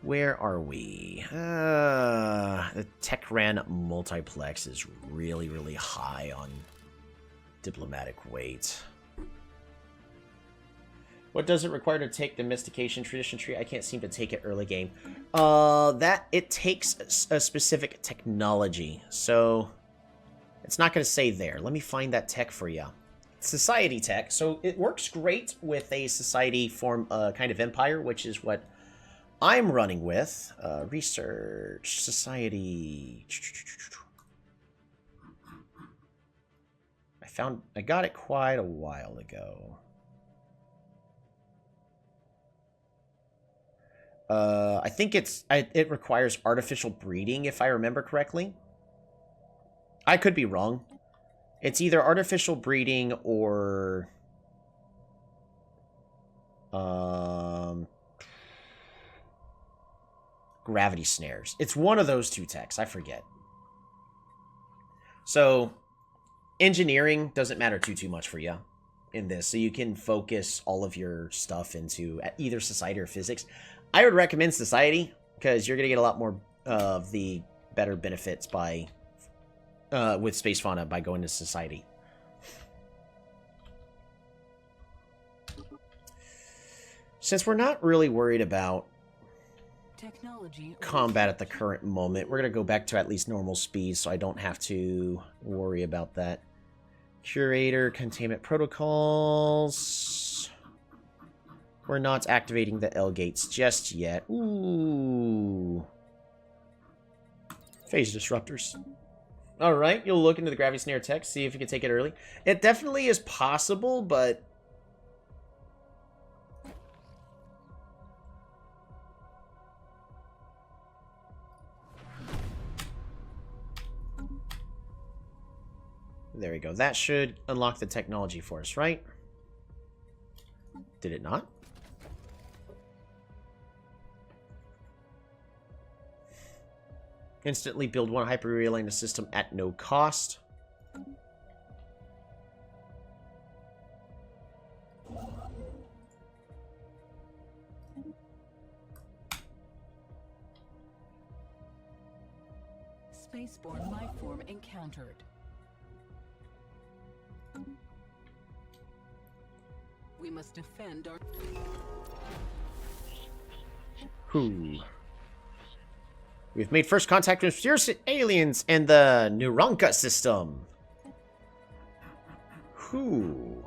Where are we? The Techran multiplex is really, really high on diplomatic weight. What does it require to take the Mystication Tradition Tree? I can't seem to take it early game. That it takes a specific technology, so it's not going to say there. Let me find that tech for you. Society tech. So it works great with a society form, kind of empire, which is what I'm running with. Research, society. I got it quite a while ago. I think it requires artificial breeding, if I remember correctly. I could be wrong. It's either artificial breeding or gravity snares. It's one of those two techs. I forget. So engineering doesn't matter too much for you in this, so you can focus all of your stuff into either society or physics. I would recommend society because you're gonna get a lot more of the better benefits by with space fauna by going to society. Since we're not really worried about combat at the current moment, we're going to go back to at least normal speed so I don't have to worry about that. Curator, containment protocols. We're not activating the L gates just yet. Ooh. Phase disruptors. Alright, you'll look into the gravity snare tech, see if you can take it early. It definitely is possible, but there we go. That should unlock the technology for us, right? Did it not? Instantly build one hyper-relay in the system at no cost. Spaceborne lifeform encountered. We must defend our... Who? We've made first contact with mysterious aliens and the Neuronka system. Who?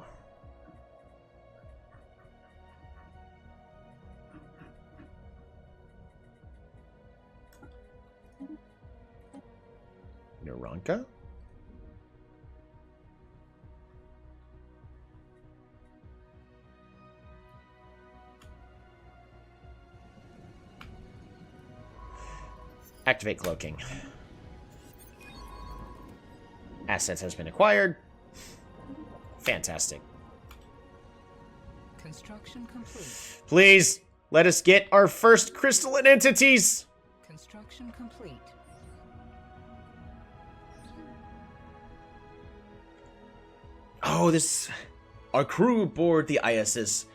Neuronka? Activate cloaking. Assets has been acquired. Fantastic. Construction complete. Please, let us get our first crystalline entities. Construction complete. Oh, our crew aboard the ISS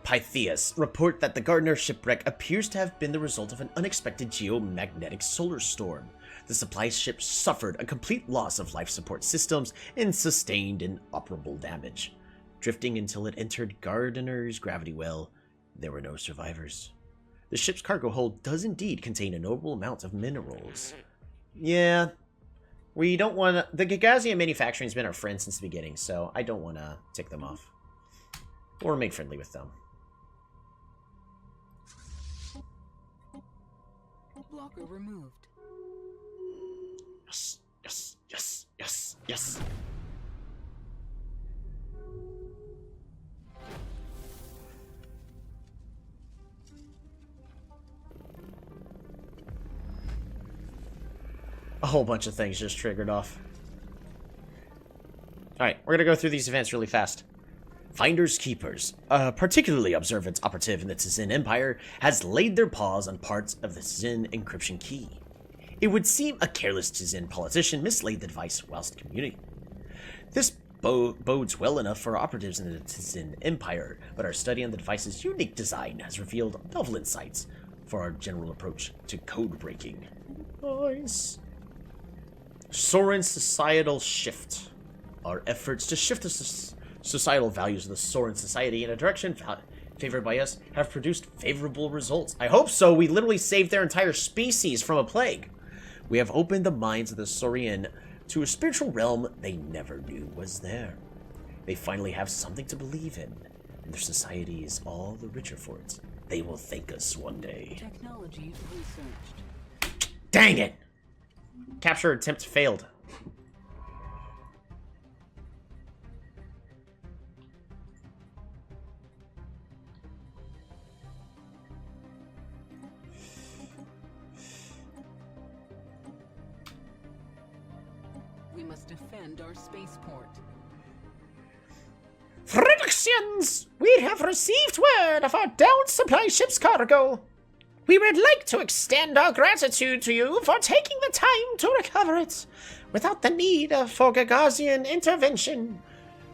Pytheas report that the Gardner shipwreck appears to have been the result of an unexpected geomagnetic solar storm. The supply ship suffered a complete loss of life support systems and sustained inoperable damage. Drifting until it entered Gardner's gravity well, there were no survivors. The ship's cargo hold does indeed contain a notable amount of minerals. Yeah, we don't want to... The Gagazian manufacturing has been our friend since the beginning, so I don't want to tick them off. Or make friendly with them. Blocker removed. Yes, yes, yes, yes, yes. A whole bunch of things just triggered off. Alright, we're gonna go through these events really fast. Finders Keepers, a particularly observant operative in the Tzin Empire, has laid their paws on parts of the Tzin encryption key. It would seem a careless Tzin politician mislaid the device whilst communicating. This bodes well enough for operatives in the Tzin Empire, but our study on the device's unique design has revealed novel insights. for our general approach to code breaking. Nice. Soren societal shift. Our efforts to shift the societal values of the Soren society in a direction favored by us have produced favorable results. I hope so. We literally saved their entire species from a plague. We have opened the minds of the Saurian to a spiritual realm they never knew was there. They finally have something to believe in, and their society is all the richer for it. They will thank us one day. Technology researched. Dang it! Capture attempt failed. We must defend our spaceport. Predictions! We have received word of our downed supply ship's cargo. We would like to extend our gratitude to you for taking the time to recover it without the need for Gagazian intervention.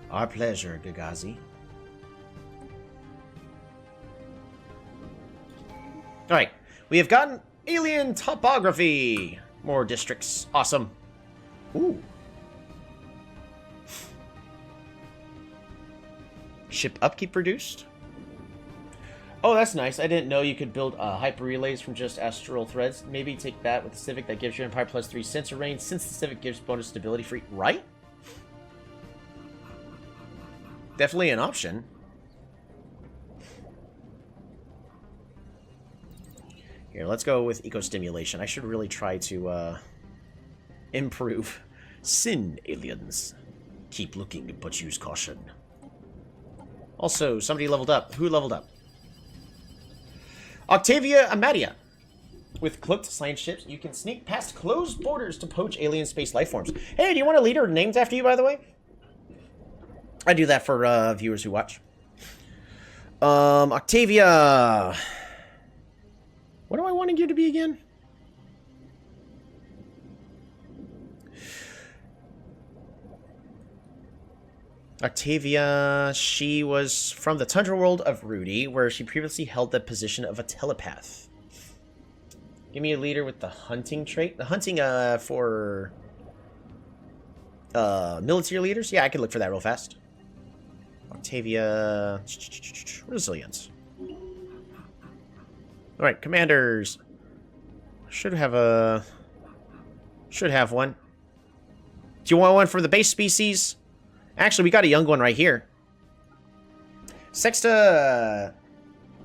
Our pleasure, Gagazi. Alright, we have gotten alien topography. More districts. Awesome. Ooh. Ship upkeep reduced? Oh, that's nice. I didn't know you could build hyper relays from just astral threads. Maybe take that with the Civic that gives you Empire plus 3 sensor range, since the Civic gives bonus stability free. Right? Definitely an option. Here, let's go with eco-stimulation. I should really try to improve. Sin, aliens. Keep looking, but use caution. Also, somebody leveled up. Who leveled up? Octavia Amadia. With cloaked science ships, you can sneak past closed borders to poach alien space lifeforms. Hey, do you want a leader named after you, by the way? I do that for viewers who watch. Octavia. What do I want you to be again? Octavia, she was from the tundra world of Rudy, where she previously held the position of a telepath. Give me a leader with the hunting trait. The hunting, for military leaders? Yeah, I can look for that real fast. Octavia, resilience. Alright, commanders. Should have one. Do you want one for the base species? Actually, we got a young one right here. Sexta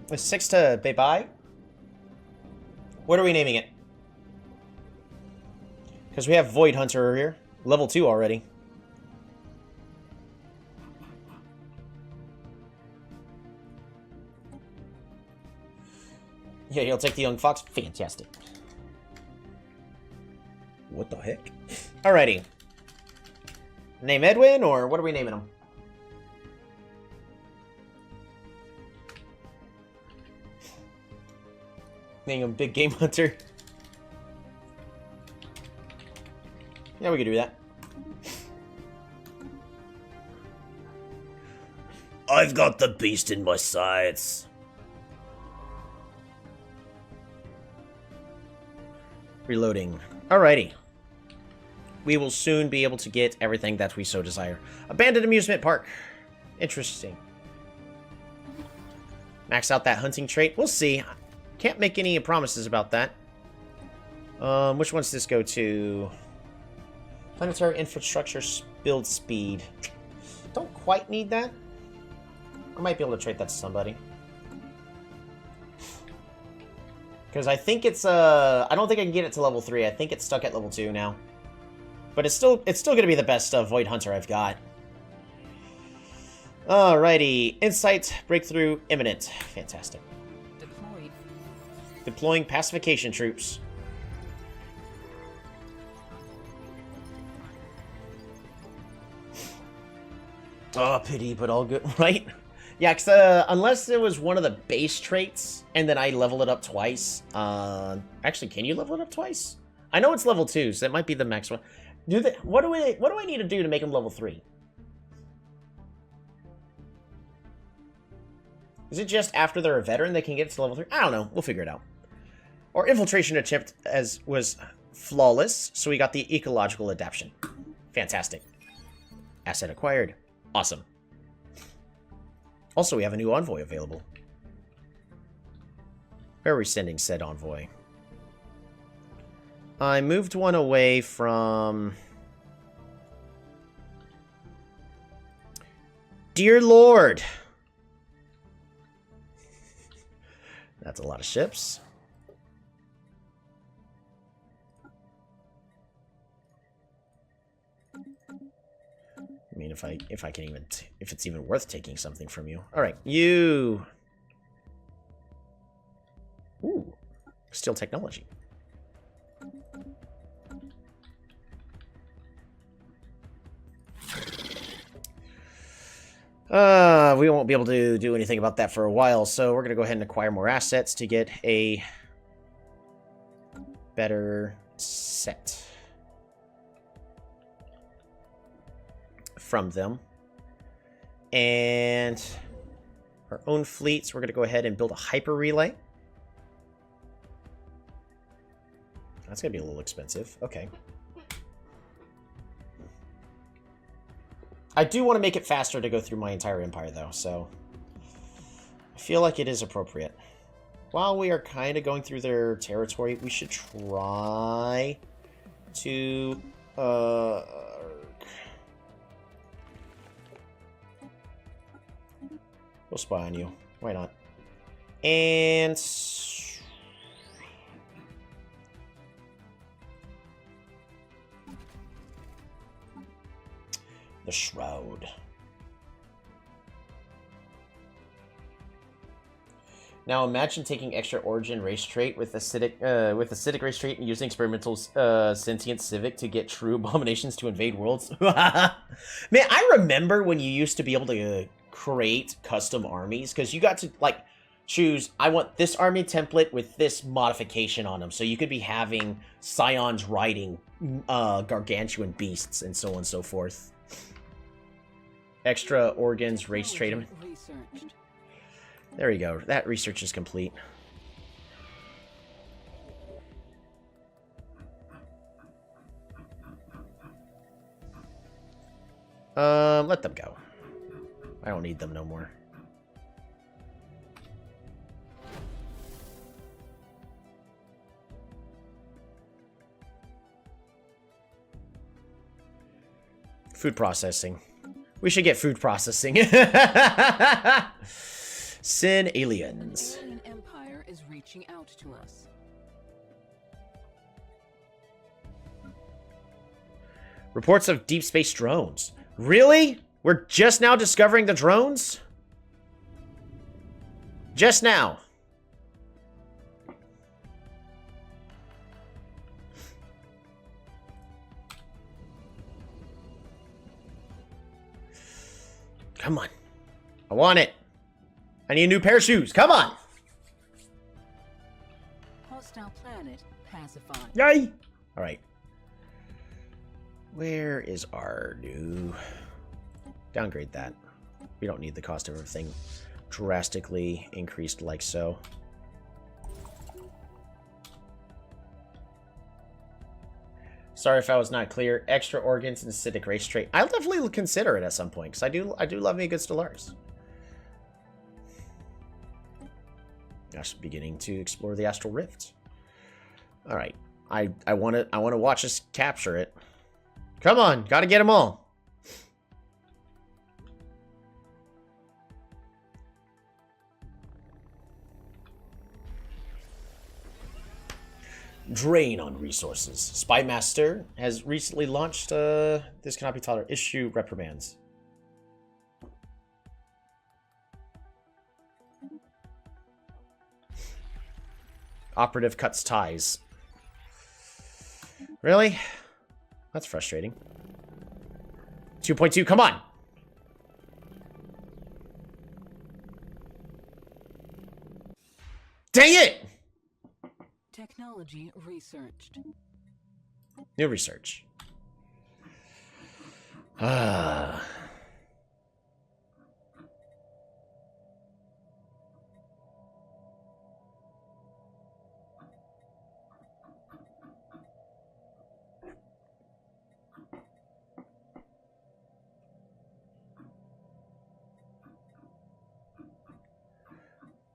Bebai? What are we naming it? Because we have Void Hunter here. Level 2 already. Yeah, you'll take the young fox? Fantastic. What the heck? Alrighty. Name Edwin, or what are we naming him? Name him Big Game Hunter. Yeah, we could do that. I've got the beast in my sights. Reloading. Alrighty. We will soon be able to get everything that we so desire. Abandoned amusement park. Interesting. Max out that hunting trait. We'll see. Can't make any promises about that. Which ones does this go to? Planetary infrastructure build speed. Don't quite need that. I might be able to trade that to somebody. Because I think it's, I don't think I can get it to level 3. I think it's stuck at level 2 now. But it's still going to be the best Void Hunter I've got. Alrighty. Insight, breakthrough, imminent. Fantastic. Deployed. Deploying pacification troops. Oh, pity, but all good, right? Yeah, because unless it was one of the base traits, and then I level it up twice. Actually, can you level it up twice? I know it's level 2, so that might be the max one. What do I need to do to make them level 3? Is it just after they're a veteran they can get to level 3? I don't know. We'll figure it out. Our infiltration attempt was flawless, so we got the ecological adaptation. Fantastic. Asset acquired. Awesome. Also, we have a new envoy available. Where are we sending said envoy? I moved one away from... Dear Lord! That's a lot of ships. I mean, if I can even... if it's even worth taking something from you. Alright, you... Ooh. Steel technology. We won't be able to do anything about that for a while, so we're going to go ahead and acquire more assets to get a better set from them. And our own fleets, we're going to go ahead and build a hyper relay. That's going to be a little expensive. Okay. I do want to make it faster to go through my entire empire, though, so I feel like it is appropriate. While we are kind of going through their territory, we should try to... we'll spy on you. Why not? And... the Shroud. Now imagine taking extra origin race trait with acidic race trait and using experimental sentient civic to get true abominations to invade worlds. Man, I remember when you used to be able to create custom armies, because you got to like choose, I want this army template with this modification on them, so you could be having scions riding gargantuan beasts and so on and so forth. Extra organs, race trait them. There you go. That research is complete. Let them go. I don't need them no more. Food processing. We should get food processing. Sin aliens. The alien empire is reaching out to us. Reports of deep space drones. Really? We're just now discovering the drones? Just now. Come on. I want it. I need a new pair of shoes. Come on. Hostile planet pacified. Yay. All right. Where is our new... Downgrade that. We don't need the cost of everything drastically increased like so. Sorry if I was not clear. Extra organs and acidic race trait. I'll definitely consider it at some point, because I do love me a good Stellaris. Just beginning to explore the Astral Rift. All right, I want to watch us capture it. Come on, gotta get them all. Drain on resources. Spymaster has recently launched, this cannot be tolerated. Issue reprimands. Operative cuts ties. Really? That's frustrating. 2.2, come on! Dang it! Technology researched. New research. Ah.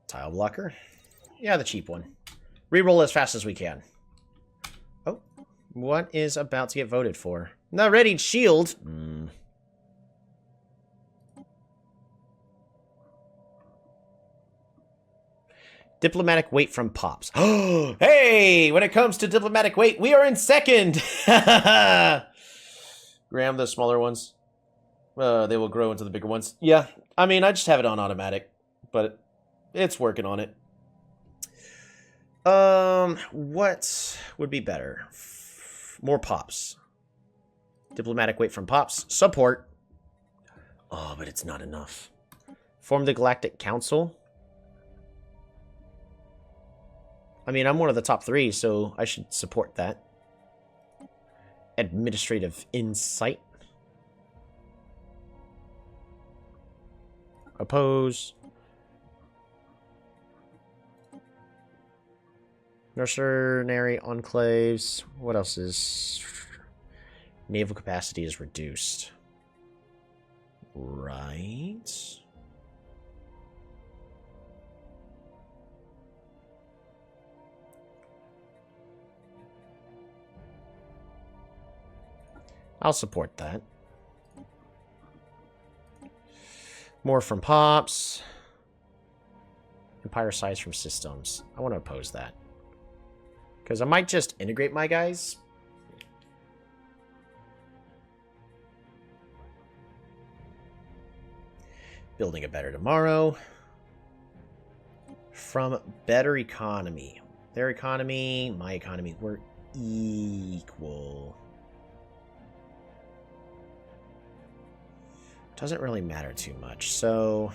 Tile blocker. Yeah, the cheap one. Reroll as fast as we can. Oh, what is about to get voted for? The readied shield. Diplomatic weight from Pops. Oh, hey! When it comes to diplomatic weight, we are in second! Graham, the smaller ones. They will grow into the bigger ones. Yeah, I mean, I just have it on automatic, but it's working on it. What would be better? More Pops. Diplomatic weight from Pops. Support. Oh, but it's not enough. Form the Galactic Council. I mean, I'm one of the top 3, so I should support that. Administrative Insight. Oppose. Mercenary Enclaves. What else is... Naval capacity is reduced. Right. I'll support that. More from Pops. Empire size from systems. I want to oppose that. Because I might just integrate my guys. Building a better tomorrow. From better economy. Their economy, my economy, we're equal. Doesn't really matter too much, so...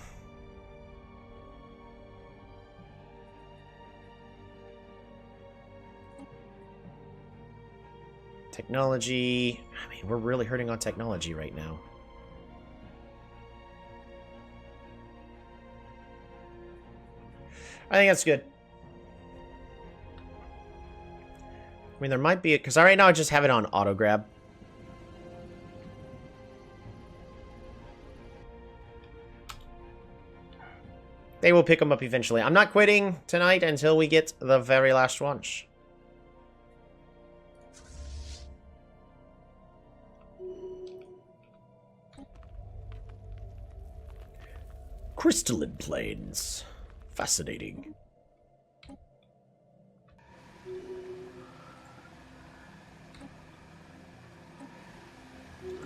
Technology... I mean, we're really hurting on technology right now. I think that's good. I mean, there might be... Because right now I just have it on auto-grab. They will pick them up eventually. I'm not quitting tonight until we get the very last launch. Crystalline plains. Fascinating.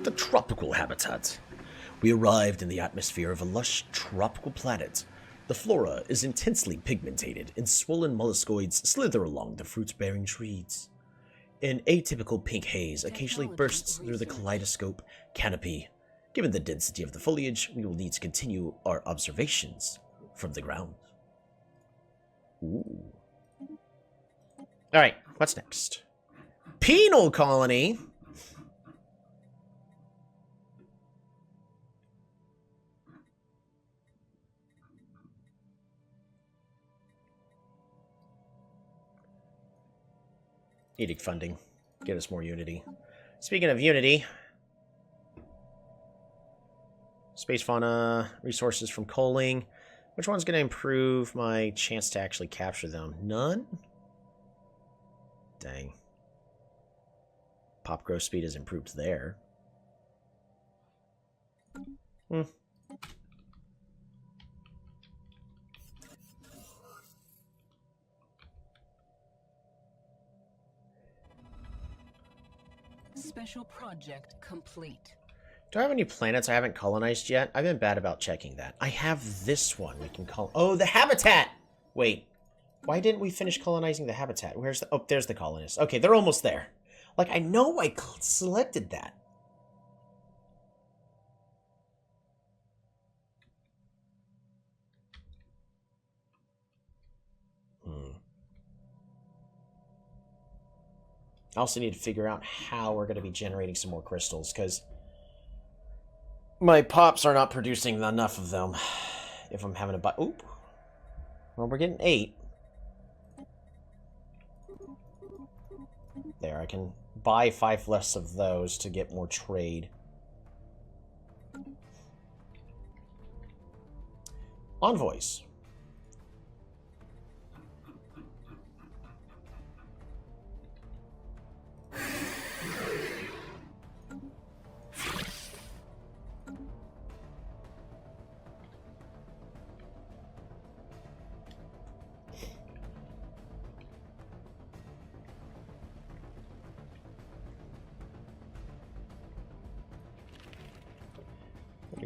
The tropical habitat. We arrived in the atmosphere of a lush tropical planet. The flora is intensely pigmented, and swollen molluscoids slither along the fruit-bearing trees. An atypical pink haze occasionally bursts through the kaleidoscope canopy. Given the density of the foliage, we will need to continue our observations from the ground. Ooh. Alright, what's next? Penal colony! Edict funding. Get us more unity. Speaking of unity... Space fauna, resources from coaling. Which one's going to improve my chance to actually capture them? None? Dang. Pop growth speed is improved there. Special project complete. Do I have any planets I haven't colonized yet? I've been bad about checking that. I have this one we can call... Oh, the habitat! Wait. Why didn't we finish colonizing the habitat? Where's the... Oh, there's the colonists. Okay, they're almost there. Like, I know I selected that. I also need to figure out how we're going to be generating some more crystals, because my pops are not producing enough of them. If I'm having to buy... Oop. Well, we're getting 8. There, I can buy 5 less of those to get more trade. Envoys.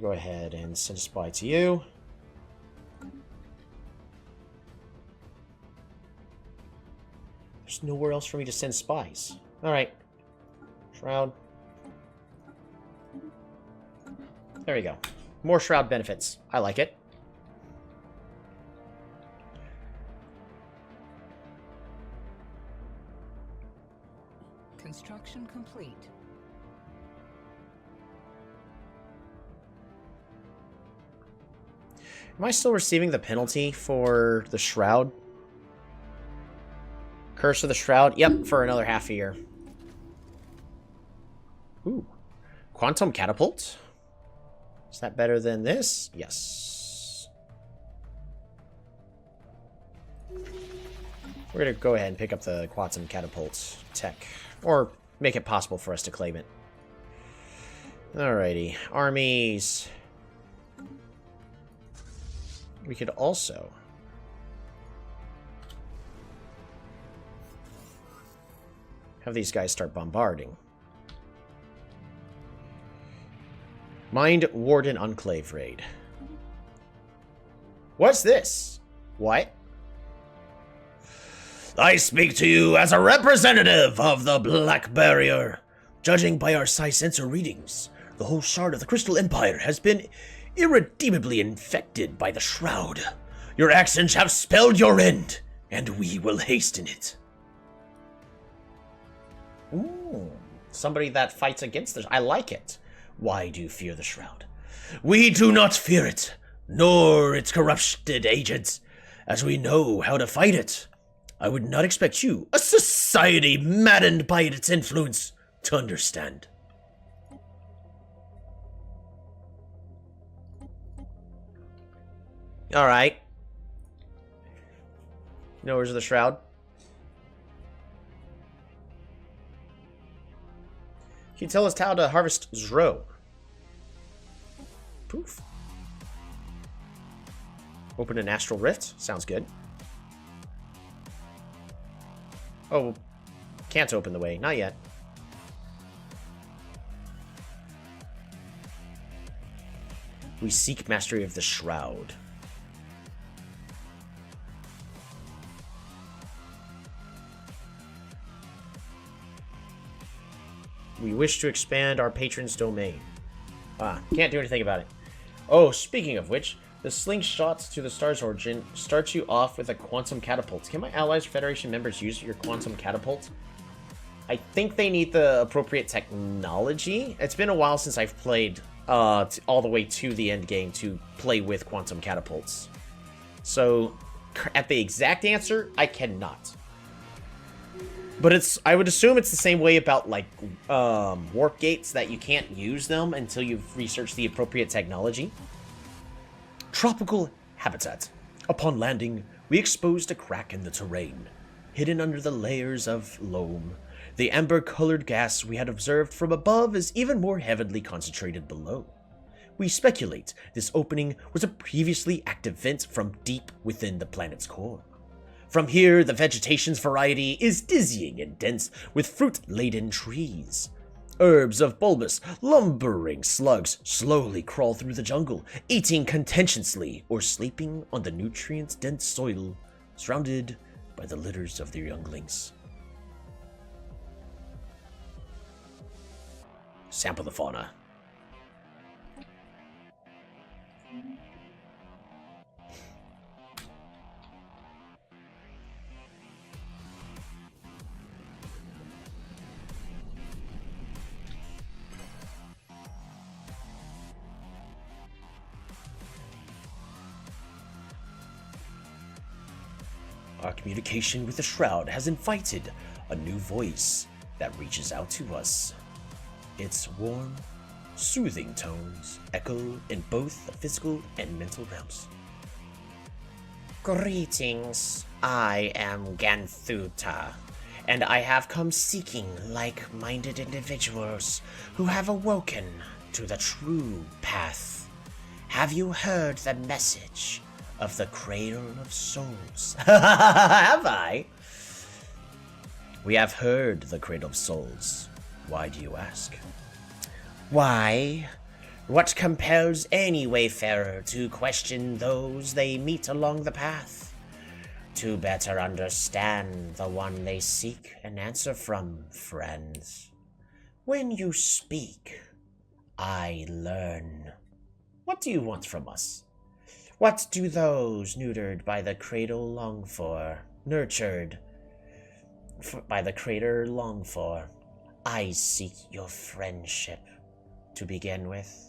gonna go ahead and send a spy to you. There's nowhere else for me to send spies. Alright. Shroud. There we go. More Shroud benefits. I like it. Construction complete. Am I still receiving the penalty for the Shroud? Curse of the Shroud? Yep, for another half a year. Ooh. Quantum Catapult? Is that better than this? Yes. We're gonna go ahead and pick up the Quantum Catapult tech. Or make it possible for us to claim it. Alrighty. Armies. We could also have these guys start bombarding. Mind Warden Enclave raid. What's this? What? I speak to you as a representative of the Black Barrier. Judging by our psi sensor readings, the whole shard of the Crystal Empire has been irredeemably infected by the Shroud. Your actions have spelled your end, and we will hasten it. Ooh, somebody that fights against this. I like it. Why do you fear the Shroud? We do not fear it, nor its corrupted agents, as we know how to fight it. I would not expect you, a society maddened by its influence, to understand. Alright. No words of the Shroud. Can you tell us how to harvest Zro? Poof. Open an astral rift? Sounds good. Oh, can't open the way. Not yet. We seek mastery of the Shroud. We wish to expand our patron's domain. Can't do anything about it. Oh, speaking of which, the slingshots to the star's origin starts you off with a quantum catapult. Can my allies or Federation members use your quantum catapult? I think they need the appropriate technology. It's been a while since I've played all the way to the end game to play with quantum catapults. So, at the exact answer, I cannot. But I would assume it's the same way about, like, warp gates, that you can't use them until you've researched the appropriate technology. Tropical habitat. Upon landing, we exposed a crack in the terrain. Hidden under the layers of loam, the amber-colored gas we had observed from above is even more heavily concentrated below. We speculate this opening was a previously active vent from deep within the planet's core. From here, the vegetation's variety is dizzying and dense with fruit-laden trees. Herbs of bulbous, lumbering slugs slowly crawl through the jungle, eating contentiously or sleeping on the nutrient-dense soil, surrounded by the litters of their younglings. Sample the fauna. Our communication with the Shroud has invited a new voice that reaches out to us. Its warm, soothing tones echo in both the physical and mental realms. Greetings, I am Ganthuta, and I have come seeking like-minded individuals who have awoken to the true path. Have you heard the message of the Cradle of Souls? Have I? We have heard the Cradle of Souls. Why do you ask? Why? What compels any wayfarer to question those they meet along the path? To better understand the one they seek an answer from, friends. When you speak, I learn. What do you want from us? What do those neutered by the cradle long for? Nurtured by the crater long for? I seek your friendship, to begin with.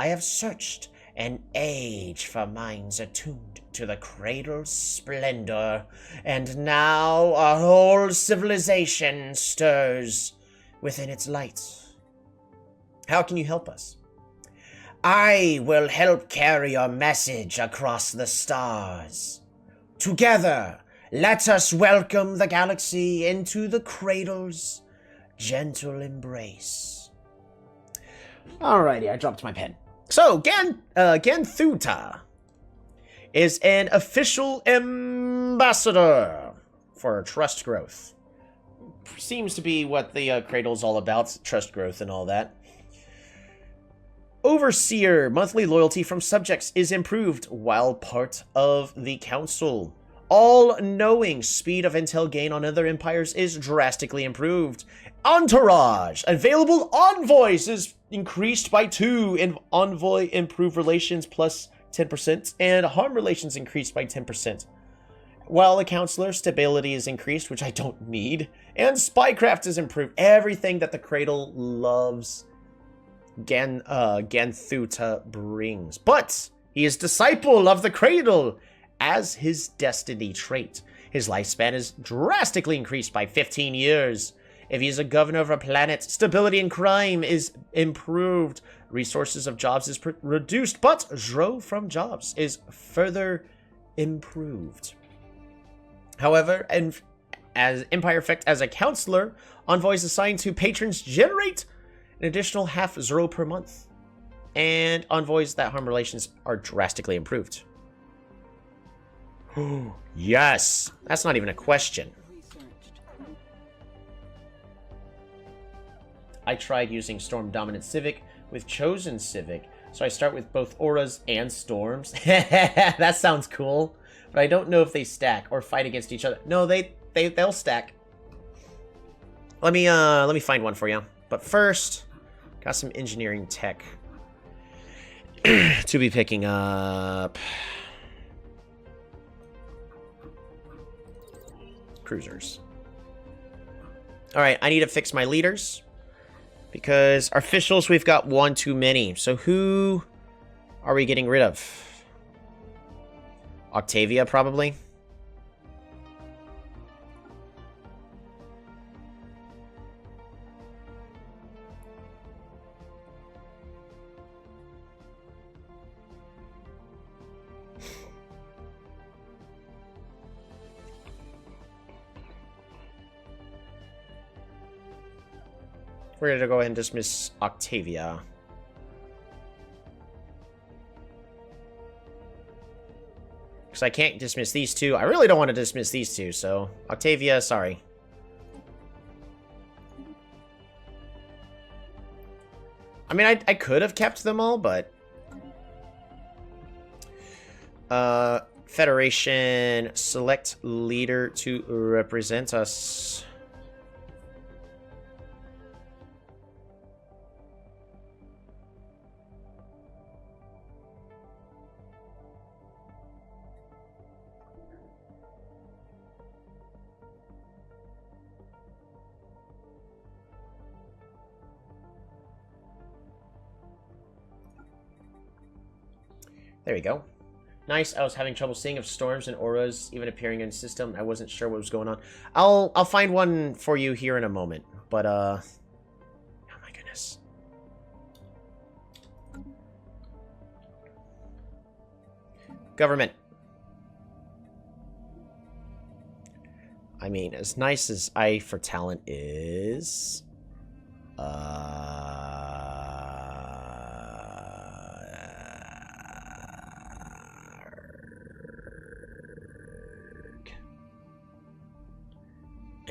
I have searched an age for minds attuned to the cradle's splendor, and now a whole civilization stirs within its light. How can you help us? I will help carry your message across the stars. Together, let us welcome the galaxy into the cradle's gentle embrace. Alrighty, I dropped my pen. So, Ganthuta is an official ambassador for trust growth. Seems to be what the Cradle's all about, trust growth and all that. Overseer, monthly loyalty from subjects is improved while part of the council. All-knowing, speed of intel gain on other empires is drastically improved. Entourage, available envoys is increased by 2, and envoy improved relations plus 10%, and harm relations increased by 10%. While the counselor, stability is increased, which I don't need, and spycraft is improved. Everything that the Cradle loves, Ganthuta brings. But he is disciple of the Cradle as his destiny trait. His lifespan is drastically increased by 15 years. If he's a governor of a planet, stability and crime is improved. Resources of jobs is reduced, but Zro from jobs is further improved. However, as Empire effect as a counselor, envoys assigned to patrons generate an additional half Zro per month. And envoys that harm relations are drastically improved. Yes! That's not even a question. I tried using Storm Dominant Civic with Chosen Civic, so I start with both auras and storms. That sounds cool, but I don't know if they stack or fight against each other. No, they'll stack. Let me find one for you. But first, got some engineering tech to be picking up. Cruisers. All right, I need to fix my leaders. Because our officials, we've got one too many. So who are we getting rid of? Octavia, probably. We're going to go ahead and dismiss Octavia. Because I can't dismiss these two. I really don't want to dismiss these two, so... Octavia, sorry. I mean, I could have kept them all, but... Federation, select leader to represent us. There we go. Nice. I was having trouble seeing if storms and auras even appearing in the system. I wasn't sure what was going on. I'll find one for you here in a moment. But oh my goodness. Government. I mean, as nice as Eye for Talent is,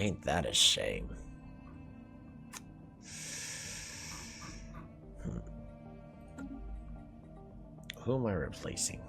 ain't that a shame? who am I replacing?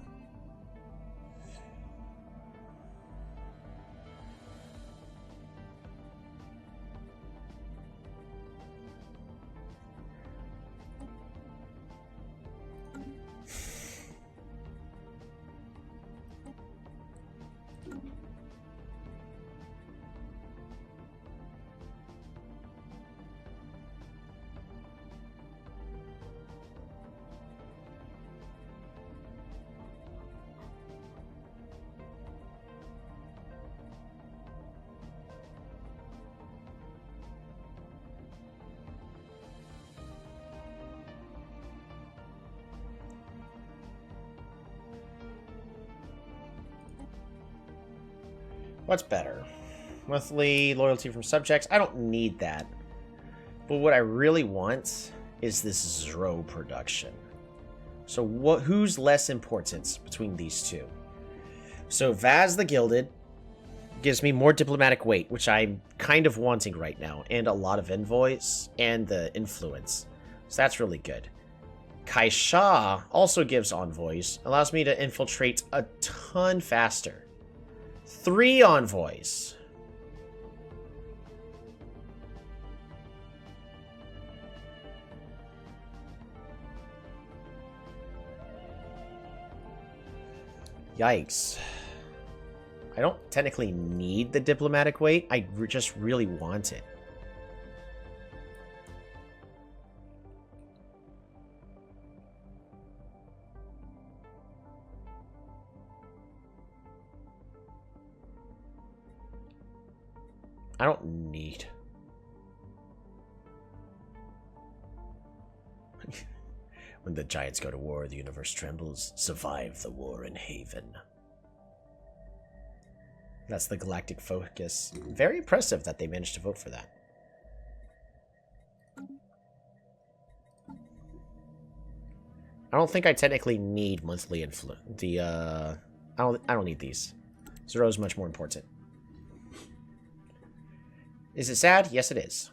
What's better? Monthly loyalty from subjects? I don't need that. But what I really want is this Zro production. So who's less important between these two? So Vaz the Gilded gives me more diplomatic weight, which I'm kind of wanting right now, and a lot of envoys and the influence. So that's really good. Kaisha also gives envoys, allows me to infiltrate a ton faster. 3 envoys. Yikes. I don't technically need the diplomatic weight. I just really want it. I don't need... When the giants go to war, the universe trembles. Survive the war in Haven. That's the galactic focus. Very impressive that they managed to vote for that. I don't think I technically need monthly influence. I don't need these. Zero's much more important. Is it sad? Yes, it is.